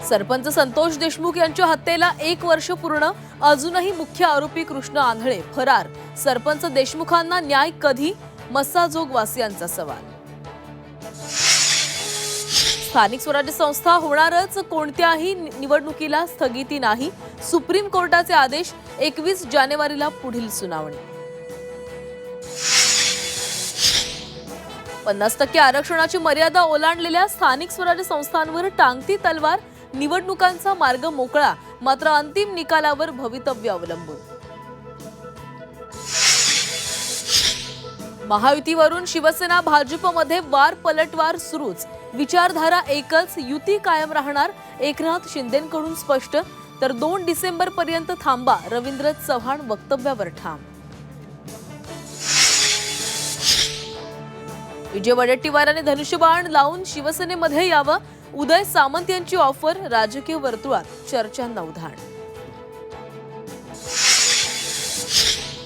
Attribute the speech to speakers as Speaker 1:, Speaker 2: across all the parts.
Speaker 1: सरपंच संतोष देशमुख यांच्या हत्येला 1 वर्ष पूर्ण, अजूनही मुख्य आरोपी कृष्ण आंधळे फरार। सरपंच देशमुखांना न्याय कधी? मस्साजोग वासियांचा सवाल। स्थानिक स्वराज्य संस्था होणारच, कोणत्याही निवडणुकीला स्थगिती नाही। सुप्रीम कोर्टाचे आदेश, 21 जानेवारीला पुढील सुनावणी। 50% आरक्षणाची मर्यादा ओलांडलेल्या स्थानिक स्वराज्य संस्थांवर टांगती तलवार, निवडणुकांचा मार्ग मोकळा, मात्र अंतिम निकालावर भवितव्य अवलंबून। महायुतीवरून शिवसेना भाजपमध्ये वार पलटवार सुरूच, विचारधारा एकच, युती कायम राहणार, एकनाथ शिंदेंकडून स्पष्ट। तर 2 डिसेंबर पर्यंत थांबा, रवींद्र चव्हाण वक्तव्यावर ठाम। विजय वडेट्टीवारांनी धनुष्यबाण लावून शिवसेनेमध्ये यावं, उदय सामंत यांची ऑफर, राजकीय वर्तुळात चर्चांना उधाण।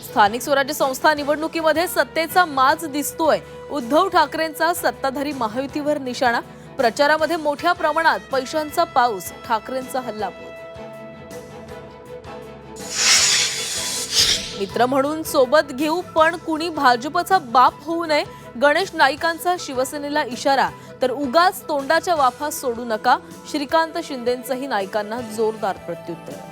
Speaker 1: स्थानिक स्वराज्य संस्था निवडणुकीमध्ये सत्तेचा माज दिसतोय, उद्धव ठाकरेंचा सत्ताधारी महायुतीवर निशाणा, प्रचारामध्ये मोठ्या प्रमाणात पैशांचा पाऊस, ठाकरेंचा हल्लाबोल। मित्र म्हणून सोबत घेऊ, पण कुणी भाजपचा बाप होऊ नये, गणेश नाईकांचा शिवसेनेला इशारा। तर उगाच तोंडाच्या वाफा सोडू नका, श्रीकांत शिंदेंचंही नाईकांना जोरदार प्रत्युत्तर।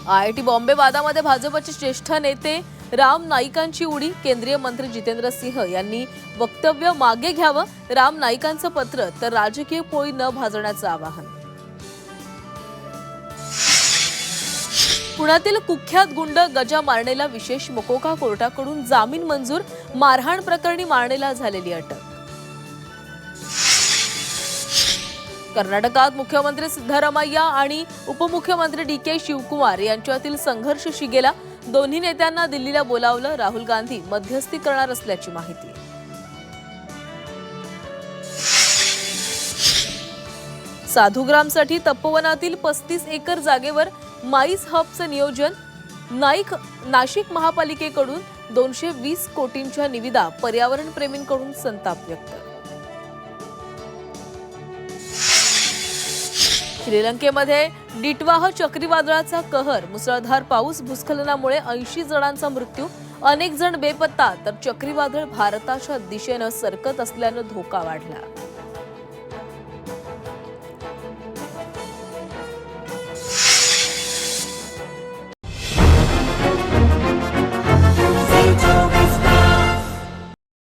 Speaker 1: IIT बॉम्बे वादामध्ये भाजपचे ज्येष्ठ नेते राम नाईकांची उडी, केंद्रीय मंत्री जितेंद्र सिंह यांनी वक्तव्य मागे घ्यावं, राम नाईकांचं पत्र, तर राजकीय पोळी न भाजण्याचं आवाहन। पुण्यातील कुख्यात गुंड गजा मारणेला विशेष मकोका कोर्टाकडून जामीन मंजूर, मारहाण प्रकरणी मारणेला झालेली अटक। कर्नाटकात मुख्यमंत्री सिद्धरामय्या आणि उपमुख्यमंत्री DK शिवकुमार यांच्यातील संघर्ष शिगेला, दोन्ही नेत्यांना दिल्लीला बोलावलं, राहुल गांधी मध्यस्थी करणार असल्याची माहिती। साधुग्रामसाठी तपोवनातील 35 एकर जागेवर माईस हबचं नियोजन, नाशिक महापालिकेकडून 220 कोटींच्या निविदा, पर्यावरण प्रेमींकडून संताप व्यक्त। श्रीलंकेमध्ये डिटवाह चक्रीवादळाचा कहर, मुसळधार पाऊस, भूस्खलनामुळे 80 जणांचा मृत्यू, अनेक जण बेपत्ता, तर चक्रीवादळ भारताच्या दिशेनं सरकत असल्यानं धोका वाढला।